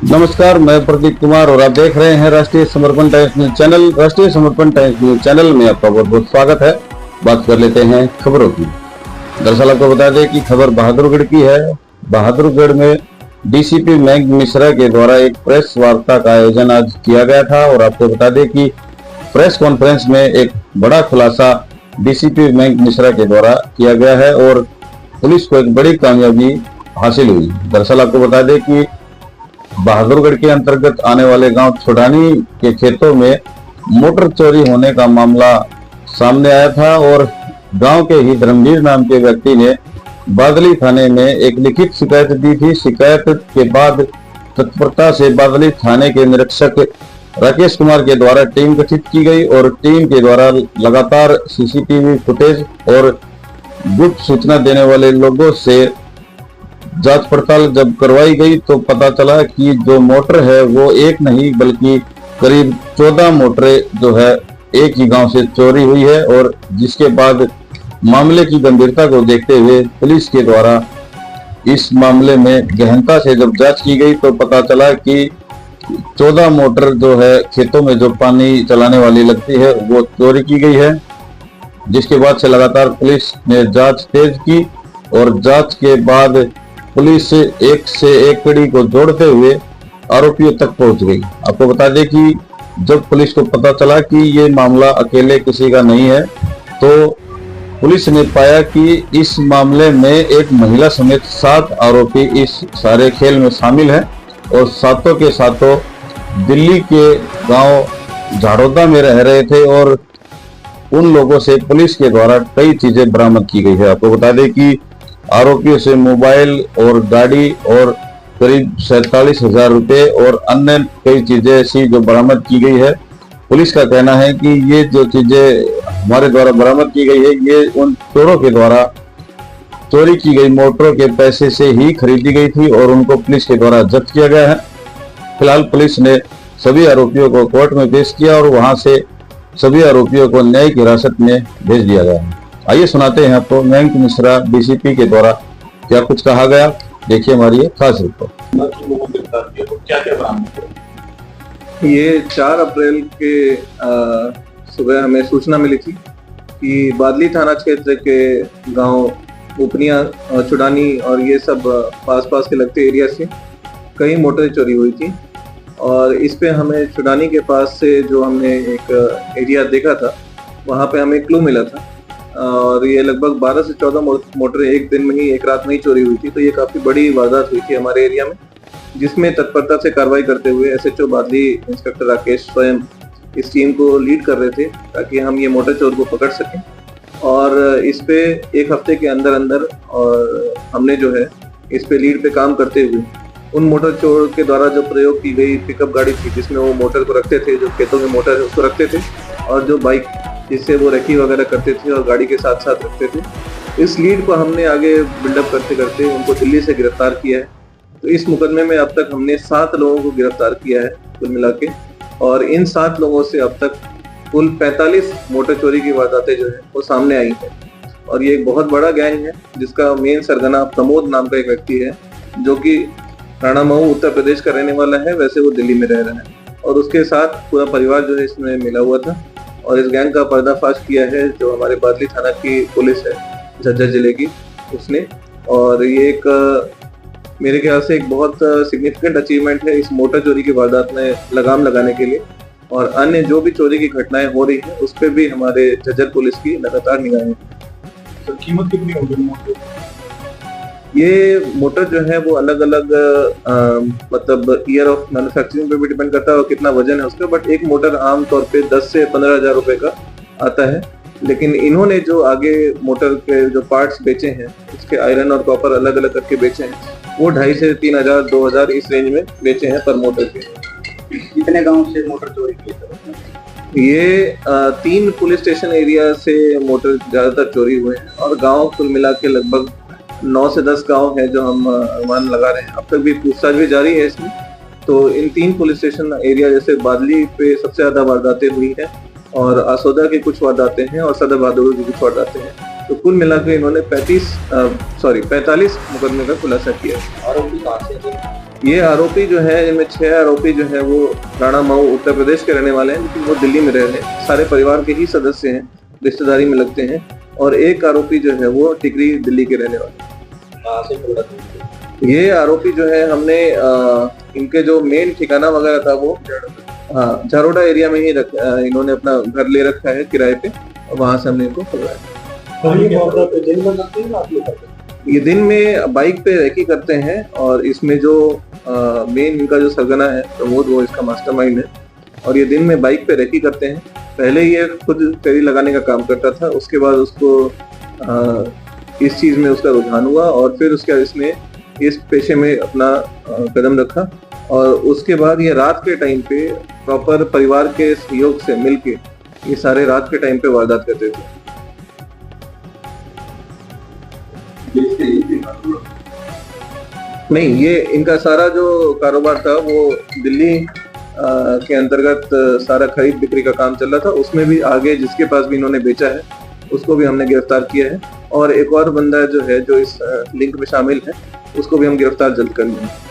नमस्कार, मैं प्रदीप कुमार और आप देख रहे हैं राष्ट्रीय समर्पण टाइम्स न्यूज चैनल। राष्ट्रीय समर्पण टाइम्स न्यूज चैनल में आपका बहुत बहुत स्वागत है। बात कर लेते हैं खबरों की। दरअसल आपको बता दें कि खबर बहादुरगढ़ की है। बहादुरगढ़ में डीसीपी मयंक मिश्रा के द्वारा एक प्रेस वार्ता का आयोजन आज किया गया था और आपको बता दें कि प्रेस कॉन्फ्रेंस में एक बड़ा खुलासा डीसीपी मयंक मिश्रा के द्वारा किया गया है और पुलिस को एक बड़ी कामयाबी हासिल हुई। दरअसल आपको बता दें कि बहादुरगढ़ के अंतर्गत आने वाले गांव छुडानी के खेतों में मोटर चोरी होने का मामला सामने आया था और गांव के ही धर्मवीर नाम के व्यक्ति ने बादली थाने में एक लिखित शिकायत दी थी। शिकायत के बाद तत्परता से बादली थाने के निरीक्षक राकेश कुमार के द्वारा टीम गठित की गई और टीम के द्वारा लगातार सीसीटीवी फुटेज और गुप्त सूचना देने वाले लोगों से जांच पड़ताल जब करवाई गई तो पता चला कि जो मोटर है वो एक नहीं बल्कि करीब 14 मोटरें जो है एक ही गांव से चोरी हुई है और जिसके बाद मामले की गंभीरता को देखते हुए पुलिस के द्वारा इस मामले में गहनता से जब जांच की गई तो पता चला कि 14 मोटर जो है खेतों में जो पानी चलाने वाली लगती है वो चोरी की गई है। जिसके बाद से लगातार पुलिस ने जांच तेज की और जांच के बाद पुलिस एक से एक कड़ी को जोड़ते हुए आरोपियों तक पहुंच गई। आपको बता दें कि जब पुलिस को पता चला कि ये मामला अकेले किसी का नहीं है तो पुलिस ने पाया कि इस मामले में एक महिला समेत 7 आरोपी इस सारे खेल में शामिल हैं और सातों के सातों दिल्ली के गांव झाड़ोदा में रह रहे थे और उन लोगों से पुलिस के द्वारा कई चीजें बरामद की गई है। आपको बता दें कि आरोपियों से मोबाइल और गाड़ी और करीब 47,000 रुपए और अन्य कई चीजें ऐसी जो बरामद की गई है। पुलिस का कहना है कि ये जो चीजें हमारे द्वारा बरामद की गई है ये उन चोरों के द्वारा चोरी की गई मोटरों के पैसे से ही खरीदी गई थी और उनको पुलिस के द्वारा जब्त किया गया है। फिलहाल पुलिस ने सभी आरोपियों को कोर्ट में पेश किया और वहां से सभी आरोपियों को न्यायिक हिरासत में भेज दिया गया है। आइए सुनाते हैं आपको मयंक मिश्रा डीसीपी के द्वारा क्या कुछ कहा गया। देखिए हमारी खास रिपोर्ट। ये 4 अप्रैल के सुबह हमें सूचना मिली थी कि बादली थाना क्षेत्र के गांव उपनिया, छुडानी और ये सब पास के लगते एरिया से कई मोटरें चोरी हुई थी और इस पे हमें छुडानी के पास से जो हमने एक एरिया देखा था वहाँ पे हमें क्लू मिला था और ये लगभग 12 से 14 मोटरें एक दिन में ही, एक रात में ही चोरी हुई थी। तो ये काफ़ी बड़ी वारदात हुई थी हमारे एरिया में, जिसमें तत्परता से कार्रवाई करते हुए एसएचओ बादली इंस्पेक्टर राकेश स्वयं इस टीम को लीड कर रहे थे ताकि हम ये मोटर चोर को पकड़ सकें। और इस पे एक हफ्ते के अंदर और हमने जो है इस पे लीड पे काम करते हुए उन मोटर चोर के द्वारा जो प्रयोग की गई पिकअप गाड़ी थी जिसमें वो मोटर को रखते थे, जो खेतों में मोटर है उसको रखते थे, और जो बाइक जिससे वो रेकी वगैरह करते थे और गाड़ी के साथ साथ रखते थे, इस लीड को हमने आगे बिल्डअप करते करते उनको दिल्ली से गिरफ्तार किया है। तो इस मुकदमे में अब तक हमने 7 लोगों को गिरफ्तार किया है कुल मिला के, और इन 7 लोगों से अब तक कुल 45 मोटर चोरी की वारदातें जो है वो सामने आई है। और ये एक बहुत बड़ा गैंग है जिसका मेन सरगना प्रमोद नाम का एक व्यक्ति है जो कि राणा मऊ उत्तर प्रदेश का रहने वाला है, वैसे वो दिल्ली में रह रहा है, और उसके साथ पूरा परिवार जो है इसमें मिला हुआ था। और इस गैंग का पर्दाफाश किया है जो हमारे बादली थाना की पुलिस है झज्जर जिले की, उसने। और ये एक मेरे ख्याल से एक बहुत सिग्निफिकेंट अचीवमेंट है इस मोटर चोरी की वारदात में लगाम लगाने के लिए, और अन्य जो भी चोरी की घटनाएं हो रही है उस पर भी हमारे झज्जर पुलिस की लगातार निगाहें। तो कीमत कितनी होगी मोटर? ये मोटर जो है वो अलग अलग मतलब ईयर ऑफ मैन्युफैक्चरिंग पे भी डिपेंड करता है और कितना वजन है उसका, बट एक मोटर आमतौर पे 10 से 15,000 रुपए का आता है। लेकिन इन्होंने जो आगे मोटर के जो पार्ट्स बेचे हैं उसके आयरन और कॉपर अलग अलग करके बेचे हैं, वो 2,500 से 3,000 2,000 इस रेंज में बेचे हैं पर मोटर के। कितने गांव से मोटर चोरी की है? ये 3 पुलिस स्टेशन एरिया से मोटर ज्यादातर चोरी हुए हैं और गांव कुल मिला के लगभग 9 से 10 गांव है जो हम अनुमान लगा रहे हैं। अब तक भी पूछताछ भी जारी है इसमें। तो इन 3 पुलिस स्टेशन एरिया जैसे बादली पे सबसे ज्यादा वारदातें हुई हैं और आसोदा की कुछ वारदातें हैं और सदर बहादुर की कुछ वारदातें हैं। तो कुल मिलाकर इन्होंने 45 मुकदमे का खुलासा किया है। आरोपी कहाँ से थे? ये आरोपी जो है, इनमें 6 आरोपी जो है वो राणा मऊ उत्तर प्रदेश के रहने वाले हैं, लेकिन वो दिल्ली में रह रहे हैं। सारे परिवार के ही सदस्य हैं, रिश्तेदारी में लगते हैं। और एक आरोपी जो है वो टिकरी दिल्ली के रहने वाले हैं। कहाँ से पकड़ा था? ये आरोपी जो है हमने इनके जो मेन ठिकाना वगैरह था वो झारोडा एरिया में ही इन्होंने अपना घर ले रखा है किराए पे, और वहां से हमने इनको पकड़ा। ये दिन में बाइक पे रैकी करते हैं, और इसमें जो मेन इनका जो सरगना है प्रमोद, वो इसका मास्टरमाइंड है। और ये दिन में बाइक पे रैकी करते हैं। पहले ये खुद फेरी लगाने का काम करता था, उसके बाद उसको इस चीज में उसका रुझान हुआ, और फिर उसके बाद इसने इस पेशे में अपना कदम रखा। और उसके बाद ये रात के टाइम पे प्रॉपर परिवार के सहयोग से मिलके ये सारे रात के टाइम पे वारदात करते थे। नहीं, ये इनका सारा जो कारोबार था वो दिल्ली के अंतर्गत सारा खरीद बिक्री का काम चल रहा था। उसमें भी आगे जिसके पास भी इन्होंने बेचा है उसको भी हमने गिरफ्तार किया है, और एक और बंदा जो है जो इस लिंक में शामिल है उसको भी हम गिरफ्तार जल्द कर लेंगे।